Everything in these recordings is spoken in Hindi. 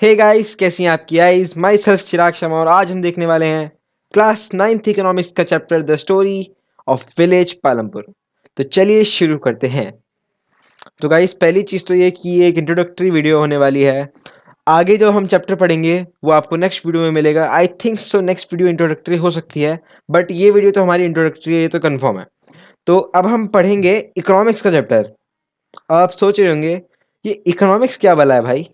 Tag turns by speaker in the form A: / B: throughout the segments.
A: हे गाइस, कैसी हैं आपकी आइज। माई सेल्फ चिराग शर्मा और आज हम देखने वाले हैं क्लास 9th इकोनॉमिक्स का chapter the story of village Palampur. तो चलिए शुरू करते हैं। तो गाइस, पहली चीज़ तो ये कि ये एक इंट्रोडक्टरी वीडियो होने वाली है। आगे जो हम चैप्टर पढ़ेंगे वो आपको नेक्स्ट वीडियो में मिलेगा। I think so next video introductory हो सकती है, बट ये वीडियो तो हमारी इंट्रोडक्टरी है, ये तो कन्फर्म है। तो अब हम पढ़ेंगे इकोनॉमिक्स का चैप्टर। आप सोच रहे होंगे ये इकोनॉमिक्स क्या वाला है भाई।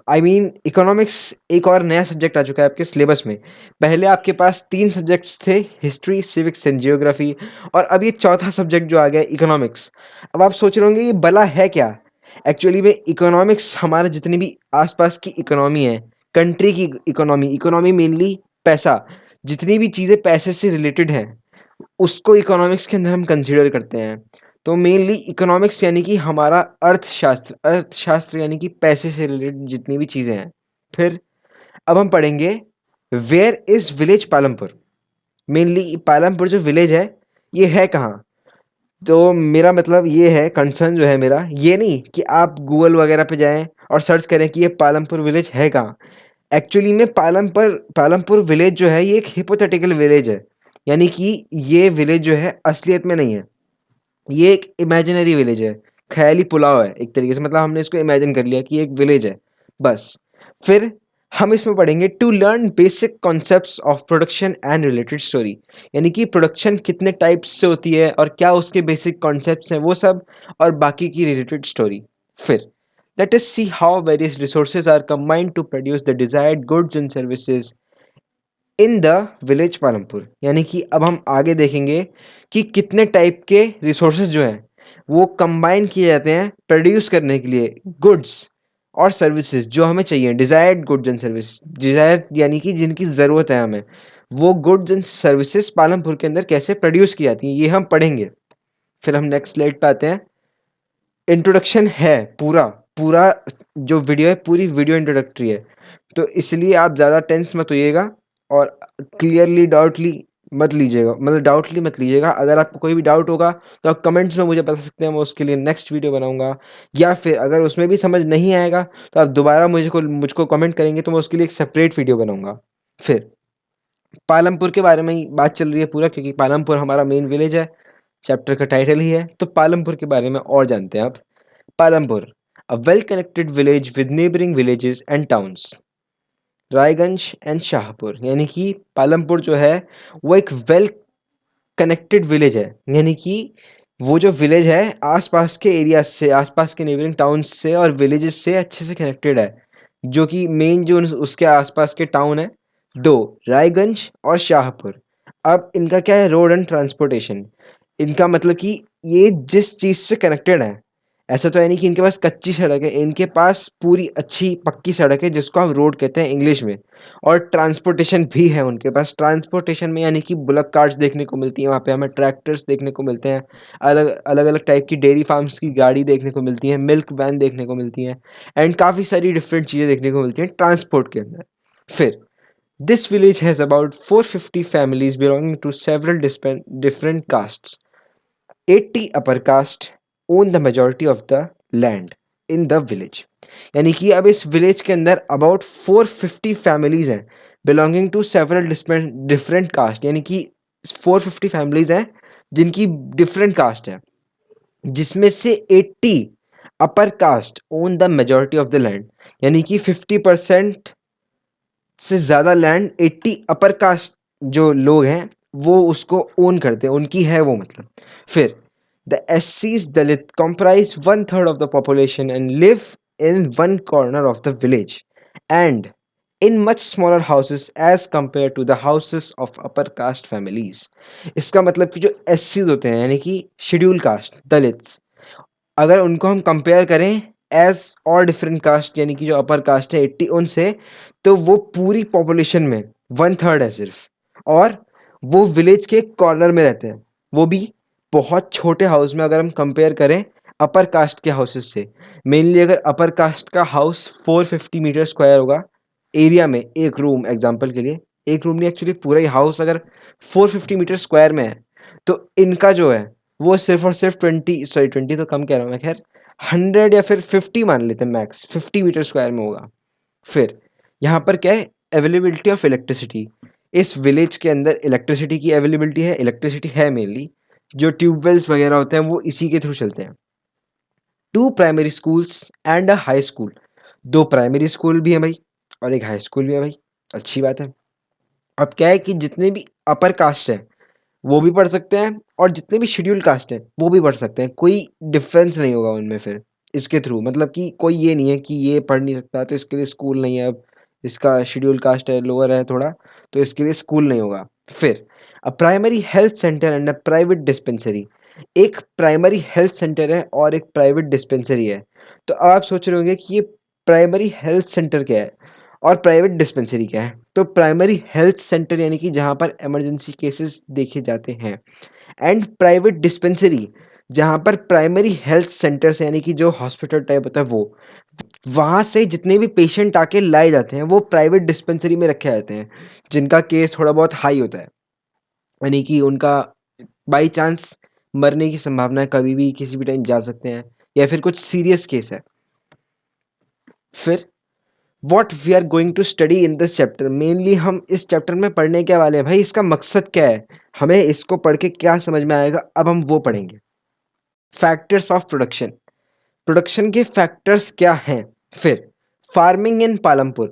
A: इकोनॉमिक्स एक और नया सब्जेक्ट आ चुका है आपके सिलेबस में। पहले आपके पास 3 सब्जेक्ट्स थे, हिस्ट्री, सिविक्स एंड जियोग्राफी, और अब ये चौथा सब्जेक्ट जो आ गया इकोनॉमिक्स। अब आप सोच रहे होंगे ये भला है क्या। एक्चुअली में इकोनॉमिक्स हमारे जितनी भी आसपास की इकोनॉमी है, कंट्री की इकोनॉमी, इकोनॉमी मेनली पैसा, जितनी भी चीज़ें पैसे से रिलेटेड हैं उसको इकोनॉमिक्स के अंदर हम कंसीडर करते हैं। तो मेनली इकोनॉमिक्स यानी कि हमारा अर्थशास्त्र, अर्थशास्त्र यानी कि पैसे से रिलेटेड जितनी भी चीज़ें हैं। फिर अब हम पढ़ेंगे where is village Palampur. Mainly Palampur जो विलेज है ये है कहाँ। तो मेरा मतलब ये है, कंसर्न जो है मेरा ये नहीं कि आप गूगल वगैरह पे जाएं और सर्च करें कि ये पालमपुर विलेज है कहाँ। एक्चुअली में पालमपुर पालमपुर विलेज जो है ये एक हिपोथेटिकल विलेज है। यानी कि ये विलेज जो है असलियत में नहीं है, ये एक इमेजिनरी विलेज है, ख्याली पुलाव है एक तरीके से। मतलब हमने इसको इमेजिन कर लिया कि एक विलेज है बस। फिर हम इसमें पढ़ेंगे to learn basic concepts of production and related story. यानी कि प्रोडक्शन कितने टाइप्स से होती है और क्या उसके बेसिक कॉन्सेप्ट्स हैं वो सब, और बाकी की रिलेटेड स्टोरी। फिर let us see how various resources are combined to produce the desired goods and services in the village Palampur. यानी कि अब हम आगे देखेंगे कि कितने टाइप के रिसोर्सेज जो हैं वो कंबाइन किए जाते हैं प्रोड्यूस करने के लिए गुड्स और सर्विसेज जो हमें चाहिए। Desired goods and service, desire यानी कि जिनकी ज़रूरत है हमें, वो गुड्स एंड सर्विसेज पालमपुर के अंदर कैसे प्रोड्यूस की जाती हैं ये हम पढ़ेंगे। फिर हम नेक्स्ट स्लाइड पे आते हैं। इंट्रोडक्शन है पूरा, पूरा जो वीडियो है पूरी वीडियो इंट्रोडक्टरी है, तो इसलिए आप ज़्यादा टेंस मत होइएगा और क्लियरली डाउटली मत लीजिएगा, मतलब डाउटली मत लीजिएगा। अगर आपको कोई भी डाउट होगा तो आप कमेंट्स में मुझे बता सकते हैं, मैं उसके लिए नेक्स्ट वीडियो बनाऊंगा। या फिर अगर उसमें भी समझ नहीं आएगा तो आप दोबारा मुझको कमेंट करेंगे तो मैं उसके लिए एक सेपरेट वीडियो बनाऊंगा। फिर पालमपुर के बारे में ही बात चल रही है पूरा, क्योंकि पालमपुर हमारा मेन विलेज है, चैप्टर का टाइटल ही है। तो पालमपुर के बारे में और जानते हैं आप। Palampur, a well-connected village with neighboring villages and towns. Raiganj and Shahpur, यानी कि पालमपुर जो है वो एक वेल कनेक्टेड विलेज है। यानी कि वो जो विलेज है आसपास के एरिया से, आसपास के नेबरिंग टाउन्स से और विलेजेस से अच्छे से कनेक्टेड है। जो कि मेन जो उसके आसपास के टाउन है दो, रायगंज और शाहपुर। अब इनका क्या है, रोड एंड ट्रांसपोर्टेशन। इनका मतलब कि ये जिस चीज़ से कनेक्टेड है, ऐसा तो है नहीं कि इनके पास कच्ची सड़क है, इनके पास पूरी अच्छी पक्की सड़क है जिसको हम रोड कहते हैं इंग्लिश में। और ट्रांसपोर्टेशन भी है उनके पास। ट्रांसपोर्टेशन में यानी कि बुलक कार्ट्स देखने को मिलती हैं वहाँ पे, हमें ट्रैक्टर्स देखने को मिलते हैं, अलग अलग अलग टाइप की डेयरी फार्म्स की गाड़ी देखने को मिलती है, मिल्क वैन देखने को मिलती हैं, एंड काफ़ी सारी डिफरेंट चीज़ें देखने को मिलती हैं ट्रांसपोर्ट के अंदर। फिर this village has about 450 families belonging to several different castes. 80 upper caste own the majority of the land in the village. यानी कि अब इस विलेज के अंदर अबाउट 450 फैमिलीज हैं belonging to several different caste. यानी कि 450 फैमिलीज हैं जिनकी डिफरेंट कास्ट है, जिसमें से 80 upper caste own the majority of the land. यानी कि 50% से ज़्यादा लैंड 80 अपर कास्ट जो लोग हैं वो उसको ओन करते हैं, उनकी है वो मतलब। फिर द एससीज Dalit comprise one third of the population and live in one corner of the village and in much smaller houses as compared to the houses of upper caste families. इसका मतलब कि जो एससीज होते हैं यानी कि शेड्यूल कास्ट दलित्स, अगर उनको हम कंपेयर करें एज और डिफरेंट कास्ट यानी कि जो अपर कास्ट है 80 उनसे, तो वो पूरी पॉपुलेशन में 1/3 है सिर्फ। और वो विलेज के कॉर्नर में रहते हैं, वो भी बहुत छोटे हाउस में। अगर हम कंपेयर करें अपर कास्ट के हाउसेस से, मेनली अगर अपर कास्ट का हाउस 450 मीटर स्क्वायर होगा एरिया में, एक रूम एग्जांपल के लिए, एक रूम नहीं एक्चुअली पूरा ही हाउस अगर 450 मीटर स्क्वायर में है, तो इनका जो है वो सिर्फ और सिर्फ 20 तो कम कह रहा हूँ मैं, खैर 100 या फिर 50 मान लेते हैं, मैक्स 50 मीटर स्क्वायर में होगा। फिर यहाँ पर क्या है, अवेलेबिलिटी ऑफ इलेक्ट्रिसिटी। इस विलेज के अंदर इलेक्ट्रिसिटी की अवेलेबिलिटी है, इलेक्ट्रिसिटी है मेनली, जो ट्यूबवेल्स वगैरह होते हैं वो इसी के थ्रू चलते हैं। Two primary schools and a high school. दो प्राइमरी स्कूल भी है भाई और एक हाई स्कूल भी है भाई, अच्छी बात है। अब क्या है कि जितने भी अपर कास्ट है वो भी पढ़ सकते हैं और जितने भी शेड्यूल कास्ट है वो भी पढ़ सकते हैं, कोई डिफरेंस नहीं होगा उनमें फिर इसके थ्रू, मतलब कि कोई ये नहीं है कि ये पढ़ नहीं सकता तो इसके लिए स्कूल नहीं है। अब इसका शेड्यूल कास्ट है, लोअर है थोड़ा, तो इसके लिए स्कूल नहीं होगा। फिर a primary health centre and a private dispensary. एक प्राइमरी हेल्थ सेंटर है और एक प्राइवेट डिस्पेंसरी है। तो अब आप सोच रहे होंगे कि ये प्राइमरी हेल्थ सेंटर क्या है और प्राइवेट डिस्पेंसरी क्या है। तो प्राइमरी हेल्थ सेंटर यानी कि जहाँ पर इमरजेंसी केसेस देखे जाते हैं, एंड प्राइवेट डिस्पेंसरी जहाँ पर प्राइमरी हेल्थ सेंटर्स यानी कि जो हॉस्पिटल टाइप होता है वो, वहाँ से जितने भी पेशेंट आके लाए जाते हैं वो प्राइवेट डिस्पेंसरी में रखे जाते हैं, जिनका केस थोड़ा बहुत हाई होता है, यानी कि उनका बाई चांस मरने की संभावना है, कभी भी किसी भी टाइम जा सकते हैं, या फिर कुछ सीरियस केस है। फिर what we are going to study in this chapter. Mainly हम इस चैप्टर में पढ़ने क्या वाले हैं भाई, इसका मकसद क्या है, हमें इसको पढ़ के क्या समझ में आएगा, अब हम वो पढ़ेंगे। Factors of production. प्रोडक्शन के फैक्टर्स क्या हैं। फिर फार्मिंग इन पालमपुर।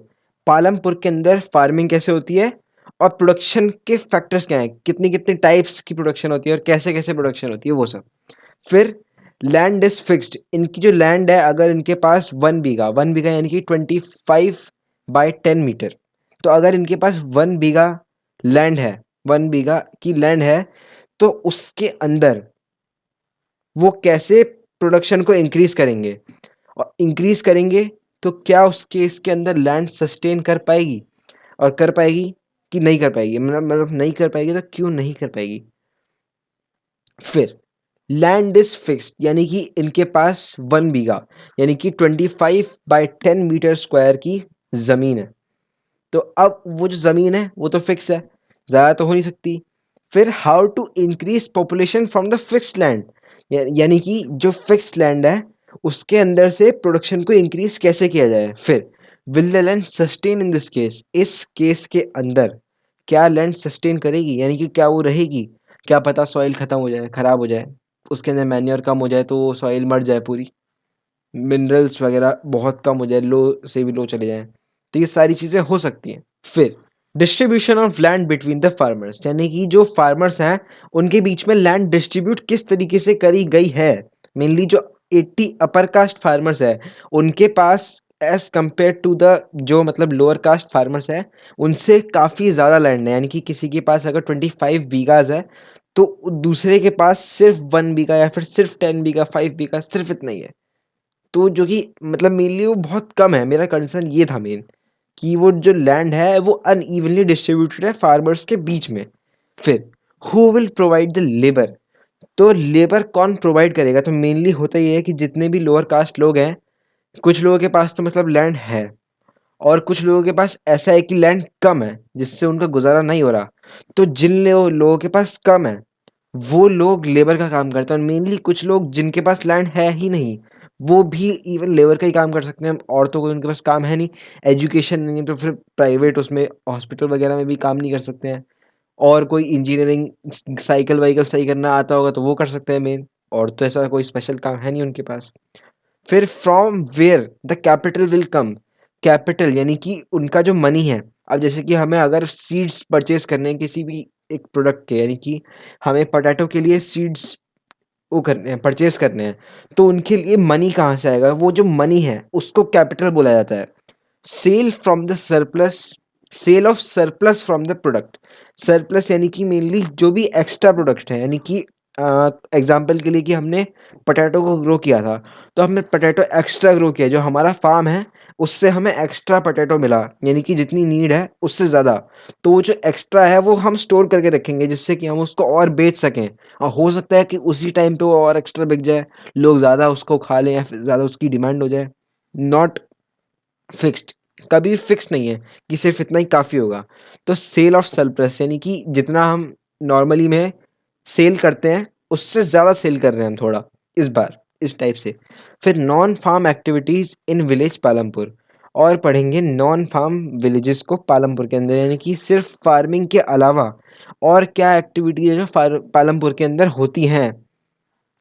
A: पालमपुर के अंदर फार्मिंग कैसे होती है और प्रोडक्शन के फैक्टर्स क्या हैं, कितनी कितनी टाइप्स की प्रोडक्शन होती है और कैसे कैसे प्रोडक्शन होती है वो सब। फिर लैंड इज फिक्स्ड। इनकी जो लैंड है, अगर इनके पास 1 बीघा, 1 बीघा यानी कि 25/10 मीटर, तो अगर इनके पास 1 बीघा लैंड है, 1 बीघा की लैंड है, तो उसके अंदर वो कैसे प्रोडक्शन को इंक्रीज करेंगे, और इंक्रीज करेंगे तो क्या उसके इसके अंदर लैंड सस्टेन कर पाएगी, और कर पाएगी कि नहीं कर पाएगी, मतलब नहीं कर पाएगी तो क्यों नहीं कर पाएगी। फिर लैंड इज फिक्स्ड यानी कि इनके पास 1 बीघा यानी कि 25/10 मीटर स्क्वायर की जमीन है। तो अब वो जो ज़मीन है वो तो फिक्स है, ज़्यादा तो हो नहीं सकती। फिर how to increase population from the fixed land, यानी कि जो फिक्स्ड लैंड है उसके अंदर से प्रोडक्शन को इंक्रीज कैसे किया जाए। फिर will the land sustain in this case. इस केस के अंदर क्या लैंड सस्टेन करेगी, यानी कि क्या वो रहेगी, क्या पता सॉइल ख़त्म हो जाए, ख़राब हो जाए, उसके अंदर मैन्योर कम हो जाए तो सॉइल मर जाए पूरी, मिनरल्स वगैरह बहुत कम हो जाए, लो से भी लो चले जाएँ, तो ये सारी चीज़ें हो सकती हैं। फिर distribution of land between the farmers, यानी कि जो फार्मर्स हैं उनके बीच में लैंड डिस्ट्रीब्यूट किस तरीके से करी गई है। मेनली जो 80 अपर कास्ट फार्मर्स है उनके पास एज कंपेयर टू द जो मतलब लोअर कास्ट फार्मर्स है उनसे काफ़ी ज़्यादा लैंड है, यानी कि किसी के पास अगर 25 बीघाज है तो दूसरे के पास सिर्फ 1 बीघा या फिर सिर्फ 10 बीघा, 5 बीघा, सिर्फ इतना ही है। तो जो कि मतलब मेनली वो बहुत कम है, मेरा कंसर्न ये था मेन, कि वो जो लैंड है वो अनइवनली डिस्ट्रीब्यूटेड है फार्मर्स के बीच में। फिर who will provide the labour. तो लेबर कौन प्रोवाइड करेगा, तो मेनली होता ये है कि जितने भी लोअर कास्ट लोग हैं, कुछ लोगों के पास तो मतलब लैंड है और कुछ लोगों के पास ऐसा है कि लैंड कम है जिससे उनका गुजारा नहीं हो रहा। तो जिन लोगों के पास कम है वो लोग लेबर का काम करते हैं, और मेनली कुछ लोग जिनके पास लैंड है ही नहीं वो भी इवन लेबर का ही काम कर सकते हैं, औरतों को उनके पास काम है नहीं, एजुकेशन नहीं है तो फिर प्राइवेट उसमें हॉस्पिटल वगैरह में भी काम नहीं कर सकते हैं, और कोई इंजीनियरिंग साइकिल वाइकल सही करना आता होगा तो वो कर सकते हैं मेन, और तो ऐसा कोई स्पेशल काम है नहीं उनके पास। फिर from where the capital will come. Capital यानी कि उनका जो मनी है, अब जैसे कि हमें अगर सीड्स परचेज करने हैं किसी भी एक प्रोडक्ट के, यानी कि हमें पोटैटो के लिए सीड्स वो करने हैं, परचेज करने हैं, तो उनके लिए मनी कहाँ से आएगा, वो जो मनी है उसको कैपिटल बोला जाता है। Sale from the surplus. Sale of surplus from the product. Surplus यानी कि मेनली जो भी एक्स्ट्रा प्रोडक्ट है, यानी कि एग्जांपल के लिए कि हमने पोटैटो को ग्रो किया था, तो हमने पोटैटो एक्स्ट्रा ग्रो किया, जो हमारा फार्म है उससे हमें एक्स्ट्रा पोटैटो मिला, यानी कि जितनी नीड है उससे ज़्यादा, तो वो जो एक्स्ट्रा है वो हम स्टोर करके रखेंगे जिससे कि हम उसको और बेच सकें, और हो सकता है कि उसी टाइम पे वो और एक्स्ट्रा बिक जाए, लोग ज़्यादा उसको खा लें या फिर ज़्यादा उसकी डिमांड हो जाए। नॉट फिक्स्ड, कभी फिक्स नहीं है कि सिर्फ इतना ही काफ़ी होगा। तो सेल ऑफ सरप्लस यानी कि जितना हम नॉर्मली में सेल करते हैं उससे ज़्यादा सेल कर रहे हैं हम थोड़ा इस बार, इस टाइप से। फिर non farm activities in village Palampur. और पढ़ेंगे नॉन फार्म विलेजेस को पालमपुर के अंदर, यानी कि सिर्फ फार्मिंग के अलावा और क्या एक्टिविटी है जो पालमपुर के अंदर होती हैं,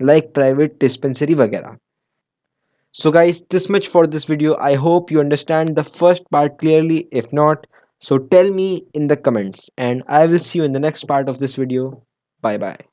A: लाइक प्राइवेट डिस्पेंसरी वगैरह। So guys, this much for this video. I hope you understand the first part clearly. If not, so tell me in the comments and I will see you in the next part of this video. Bye bye.